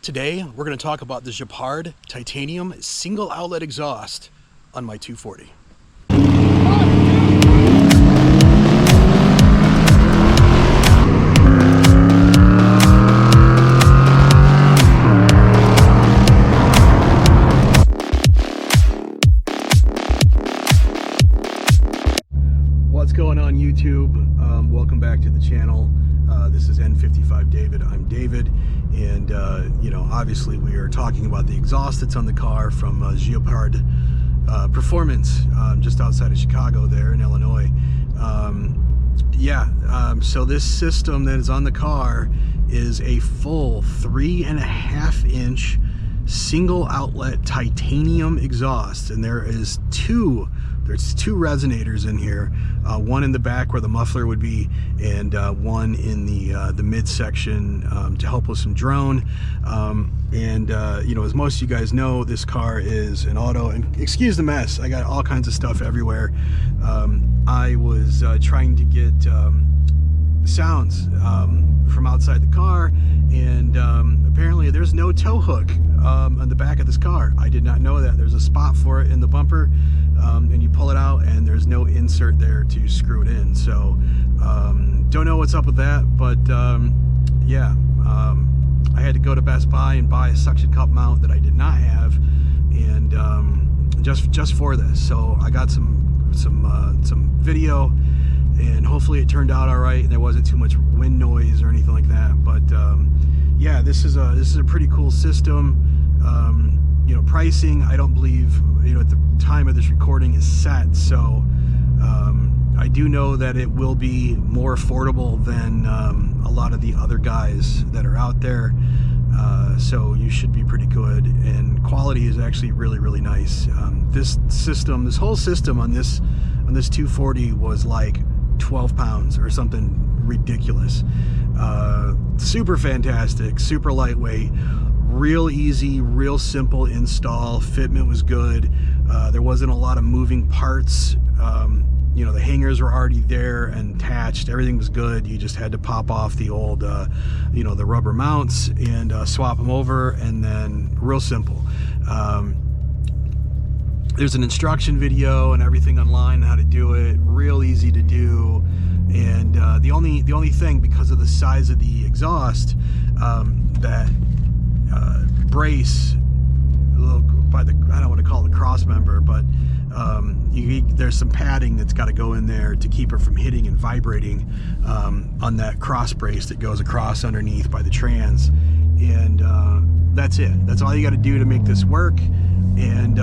Today, we're going to talk about the Gepard titanium single outlet exhaust on my 240. What's going on YouTube? Welcome back to the channel. This is M240i David. I'm David, and you know, obviously we are talking about the exhaust that's on the car from Gepard Performance, just outside of Chicago there in Illinois. So this system that is on the car is a full 3.5-inch single outlet titanium exhaust, and there's two resonators in here, one in the back where the muffler would be, and one in the midsection to help with some drone. You know, as most of you guys know, this car is an auto, and excuse the mess, I got all kinds of stuff everywhere. I was trying to get sounds from outside the car, and apparently there's no tow hook on the back of this car. I did not know that. There's a spot for it in the bumper, and you pull it out and there's no insert there to screw it in. So don't know what's up with that, but I had to go to Best Buy and buy a suction cup mount that I did not have, and just for this. So I got some video, and hopefully it turned out all right and there wasn't too much wind noise or anything like that. But yeah, this is a pretty cool system. You know, pricing, I don't believe, you know, at the time of this recording is set, so I do know that it will be more affordable than a lot of the other guys that are out there, so you should be pretty good, and quality is actually really nice. This whole system on this 240 was like 12 pounds or something ridiculous. Super fantastic, super lightweight, real easy, real simple install. Fitment was good. There wasn't a lot of moving parts. You know, the hangers were already there and attached. Everything was good. You just had to pop off the old, you know, the rubber mounts and swap them over, and then real simple. There's an instruction video and everything online on how to do it. Real easy to do. And the only thing, because of the size of the exhaust, that brace by the, I don't want to call it a cross member, but there's some padding that's got to go in there to keep it from hitting and vibrating on that cross brace that goes across underneath by the trans. And that's it. That's all you got to do to make this work. And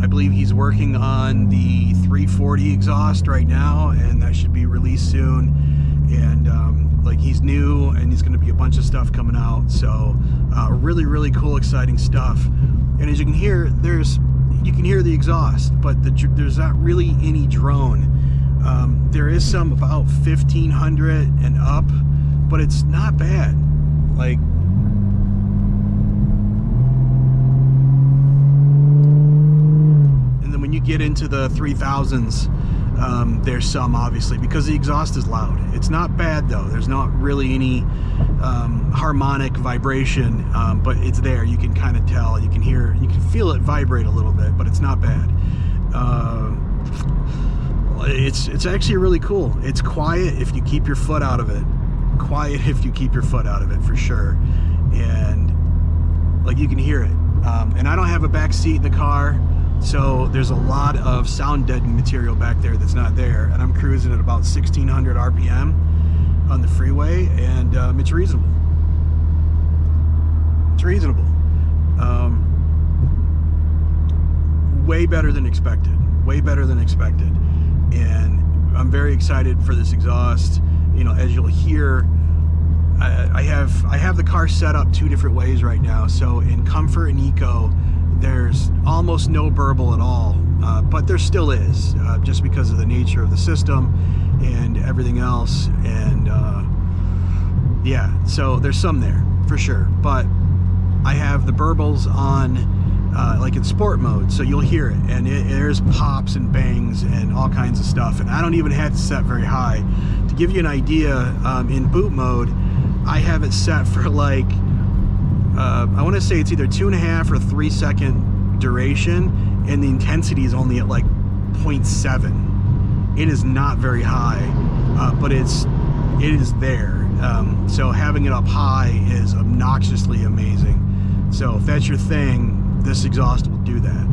I believe he's working on the 340 exhaust right now, and that should be released soon. And like, he's new, and he's going to be a bunch of stuff coming out. So really cool, exciting stuff. And as you can hear, you can hear the exhaust, but there's not really any drone. There is some about 1500 and up, but it's not bad. Like, and then when you get into the 3000s, there's some, obviously, because the exhaust is loud. It's not bad though. There's not really any harmonic vibration, but it's there. You can kind of tell. You can hear, you can feel it vibrate a little bit, but it's not bad. It's actually really cool. It's quiet if you keep your foot out of it. Quiet if you keep your foot out of it, for sure. And like, you can hear it. And I don't have a back seat in the car, so there's a lot of sound deadening material back there that's not there, and I'm cruising at about 1600 RPM on the freeway, and it's reasonable. It's reasonable. Way better than expected. Way better than expected. And I'm very excited for this exhaust. You know, as you'll hear, I have the car set up two different ways right now. So in Comfort and Eco, there's almost no burble at all, but there still is, just because of the nature of the system and everything else. And yeah, so there's some there for sure, but I have the burbles on like in sport mode, so you'll hear it, and there's pops and bangs and all kinds of stuff, and I don't even have to set very high. To give you an idea, in boot mode I have it set for like I want to say it's either 2.5 or 3 second duration, and the intensity is only at like 0.7. It is not very high, but it is there. So having it up high is obnoxiously amazing. So if that's your thing, this exhaust will do that.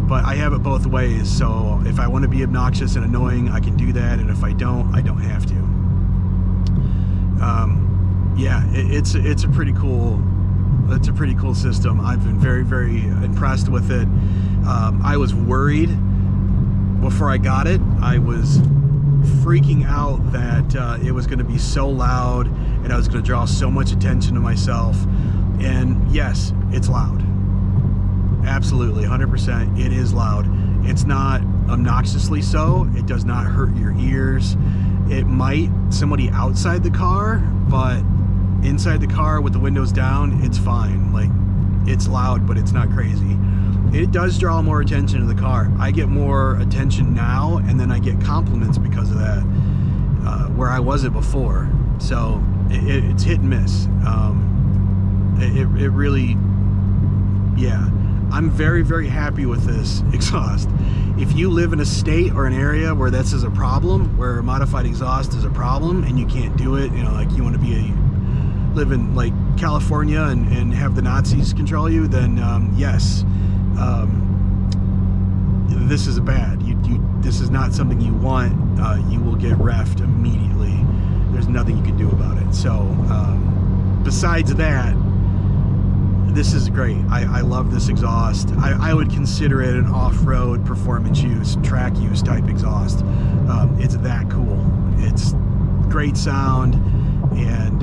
But I have it both ways, so if I want to be obnoxious and annoying, I can do that, and if I don't have to. Yeah, it's a pretty cool system. I've been very, very impressed with it. I was worried before I got it. I was freaking out that it was going to be so loud and I was going to draw so much attention to myself. And yes, it's loud. Absolutely, 100%. It is loud. It's not obnoxiously so. It does not hurt your ears. It might somebody outside the car, but inside the car with the windows down, it's fine. Like, it's loud, but it's not crazy. It does draw more attention to the car. I get more attention now, and then I get compliments because of that, where I wasn't before. So it's hit and miss. It really, yeah. I'm very, very happy with this exhaust. If you live in a state or an area where this is a problem, where a modified exhaust is a problem and you can't do it, you know, like you want to live in like California and have the Nazis control you, then yes, this is bad. This is not something you want. You will get reffed immediately. There's nothing you can do about it. So besides that, this is great. I love this exhaust. I would consider it an off-road performance use, track use type exhaust. It's that cool. It's great sound, and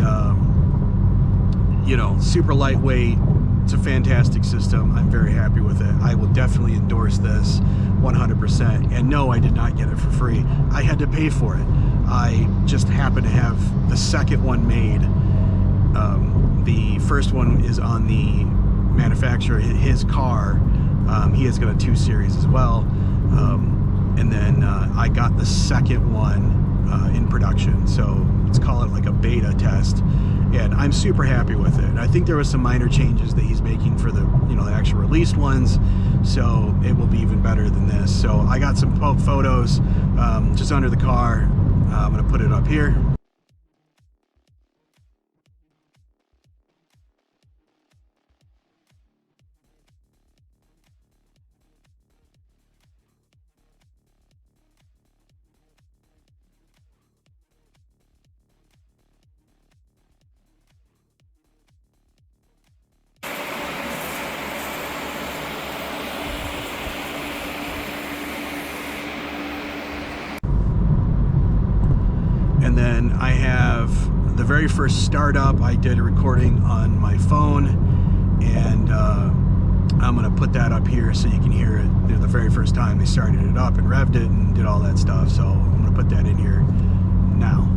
you know, super lightweight. It's a fantastic system. I'm very happy with it. I will definitely endorse this 100%. And no, I did not get it for free. I had to pay for it. I just happened to have the second one made. The first one is on the manufacturer, his car. He has got a 2 Series as well. And then I got the second one in production. So let's call it like a beta test. And I'm super happy with it. And I think there was some minor changes that he's making for the, you know, the actual released ones. So it will be even better than this. So I got some photos just under the car. I'm gonna put it up here. And then I have the very first startup. I did a recording on my phone, and I'm gonna put that up here so you can hear it. You know, the very first time they started it up and revved it and did all that stuff. So I'm gonna put that in here now.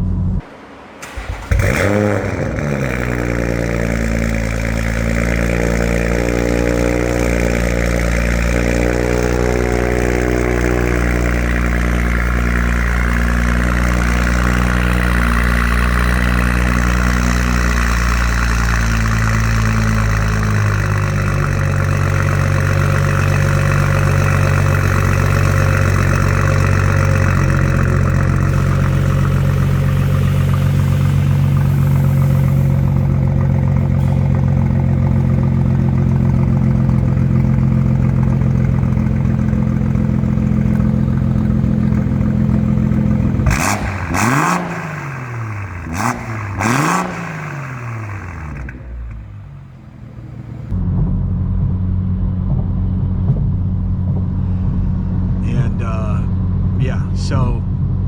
So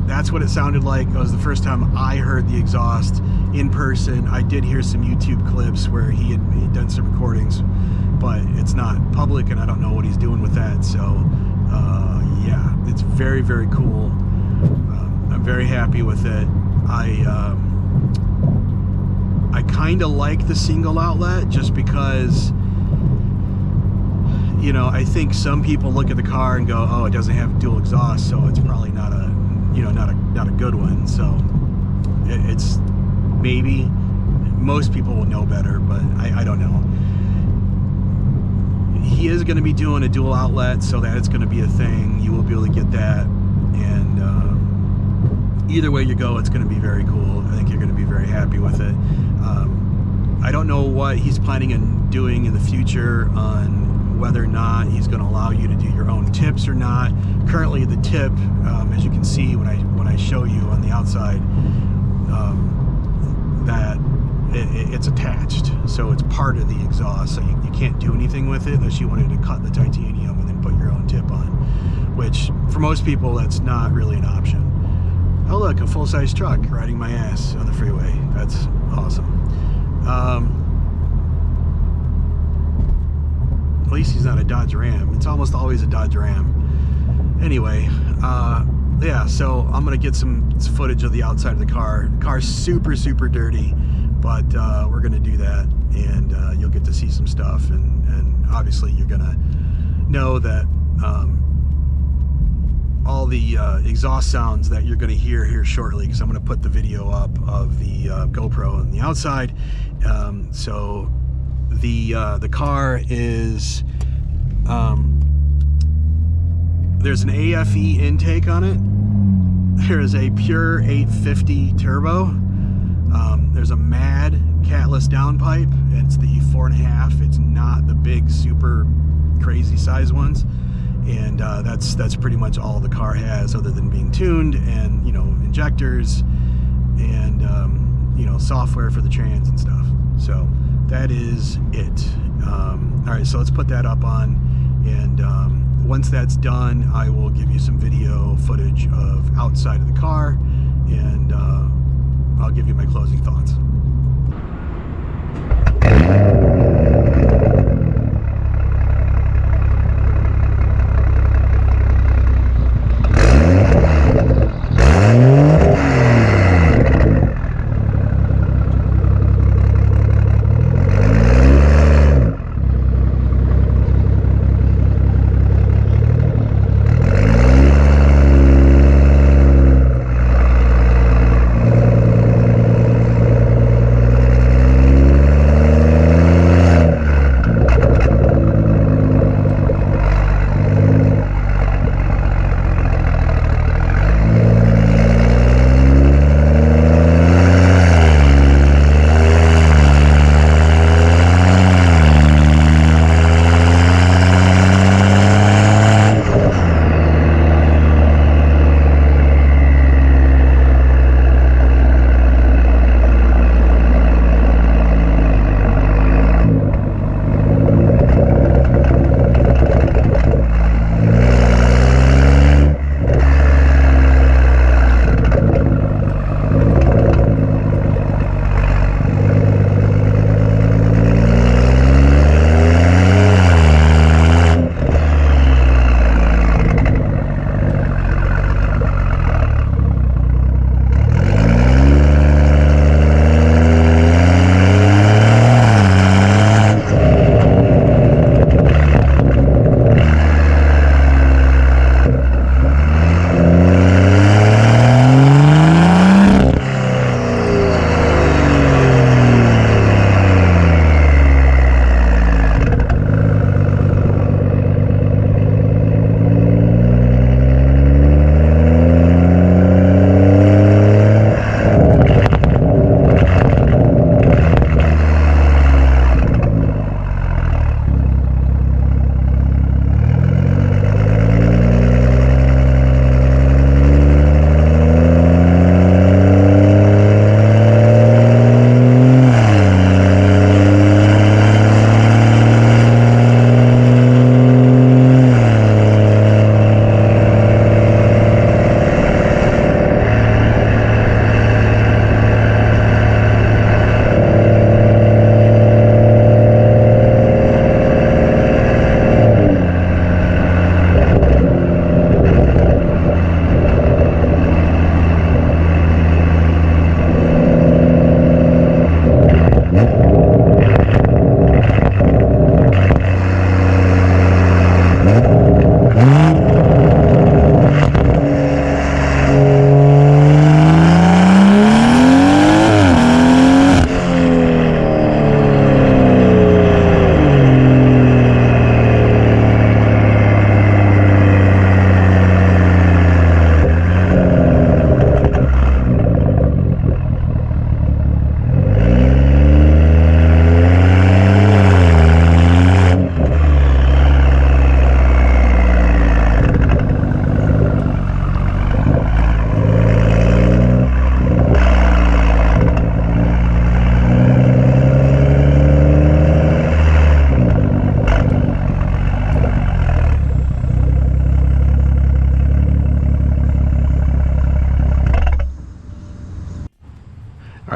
that's what it sounded like. It was the first time I heard the exhaust in person. I did hear some YouTube clips where he'd done some recordings, but it's not public and I don't know what he's doing with that. So yeah, it's very, very cool. I'm very happy with it. I kind of like the single outlet just because, you know, I think some people look at the car and go, oh, it doesn't have dual exhaust, so it's probably not a, you know, not a good one. So it's maybe most people will know better, but I he is going to be doing a dual outlet, so that it's going to be a thing. You will be able to get that, and either way you go, it's going to be very cool. I think you're going to be very happy with it. I don't know what he's planning on doing in the future on whether or not he's going to allow you to do your own tips or not. Currently, the tip, as you can see when I show you on the outside, that it's attached, so it's part of the exhaust, so you can't do anything with it unless you wanted to cut the titanium and then put your own tip on, which for most people that's not really an option. Oh look, a full-size truck riding my ass on the freeway. That's awesome. At least he's not a Dodge Ram. It's almost always a Dodge Ram. Anyway, yeah, so I'm gonna get some footage of the outside of the car. The car's super dirty, but we're gonna do that, and you'll get to see some stuff, and obviously you're gonna know that all the exhaust sounds that you're gonna hear here shortly, because I'm gonna put the video up of the GoPro on the outside. So the car is there's an AFE intake on it. There is a pure 850 turbo. There's a MAD catless downpipe. It's the 4.5. It's not the big super crazy size ones, and that's pretty much all the car has, other than being tuned and, you know, injectors and you know, software for the trans and stuff. So that is it. All right, so let's put that up on, and once that's done, I will give you some video footage of outside of the car, and I'll give you my closing thoughts.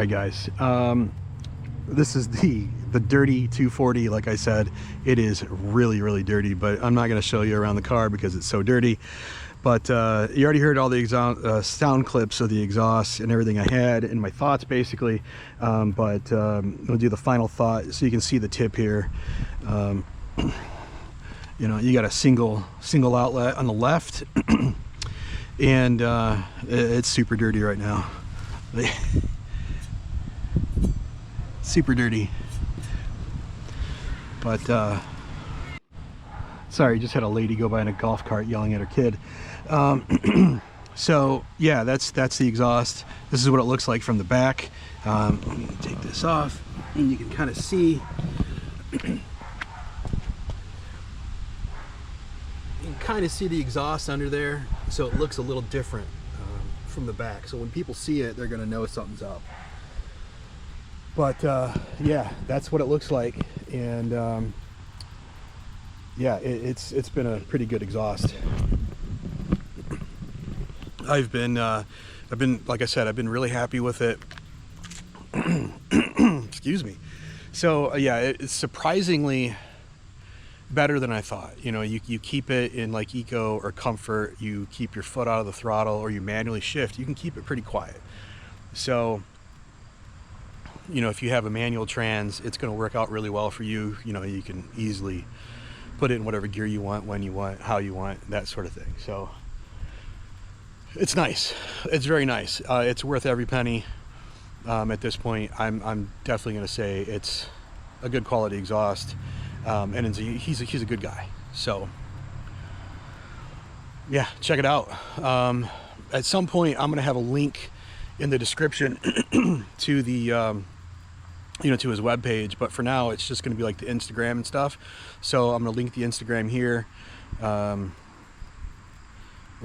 right, guys. This is the dirty 240. Like I said, it is really dirty, but I'm not going to show you around the car because it's so dirty. But you already heard all the sound clips of the exhaust and everything I had and my thoughts, basically. But we'll do the final thought so you can see the tip here. You know, you got a single outlet on the left, and it's super dirty right now. Super dirty. But sorry, just had a lady go by in a golf cart yelling at her kid. So yeah, that's the exhaust. This is what it looks like from the back. Let me take this off, and you can kind of see. You can kind of see the exhaust under there, so it looks a little different from the back. So when people see it, they're going to know something's up. But yeah, that's what it looks like, and yeah, it's been a pretty good exhaust. I've been like I said, I've been really happy with it. Excuse me. So yeah, it's surprisingly better than I thought. You know, you keep it in like eco or comfort, you keep your foot out of the throttle, or you manually shift, you can keep it pretty quiet. So, you know, if you have a manual trans, it's going to work out really well for you. You know, you can easily put it in whatever gear you want, when you want, how you want, that sort of thing. So it's nice. It's very nice. It's worth every penny. At this point, I'm definitely going to say it's a good quality exhaust. And he's a good guy. So yeah, check it out. At some point, I'm going to have a link in the description to the you know, to his webpage, but for now it's just going to be like the Instagram and stuff. So I'm going to link the Instagram here, or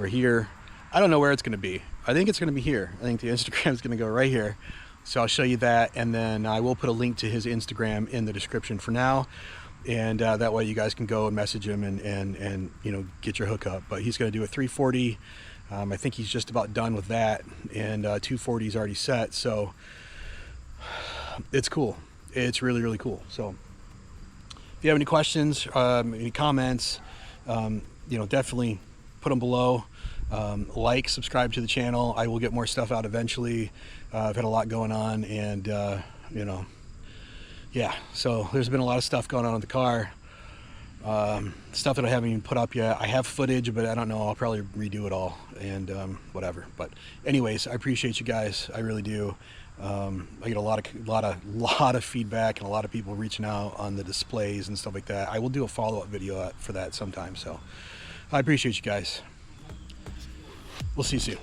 here. I don't know where it's going to be. I think it's going to be here. I think the Instagram is going to go right here. So I'll show you that, and then I will put a link to his Instagram in the description for now, and that way you guys can go and message him and you know, get your hookup. But he's going to do a 340. I think he's just about done with that, and 240 is already set. So it's cool. It's really cool. So if you have any questions, any comments, you know, definitely put them below. Like, subscribe to the channel. I will get more stuff out eventually. I've had a lot going on, and you know, yeah, so there's been a lot of stuff going on with the car, stuff that I haven't even put up yet. I have footage, but I don't know, I'll probably redo it all, and whatever. But anyways, I appreciate you guys, I really do. I get a lot of feedback and a lot of people reaching out on the displays and stuff like that. I will do a follow-up video for that sometime. So I appreciate you guys. We'll see you soon.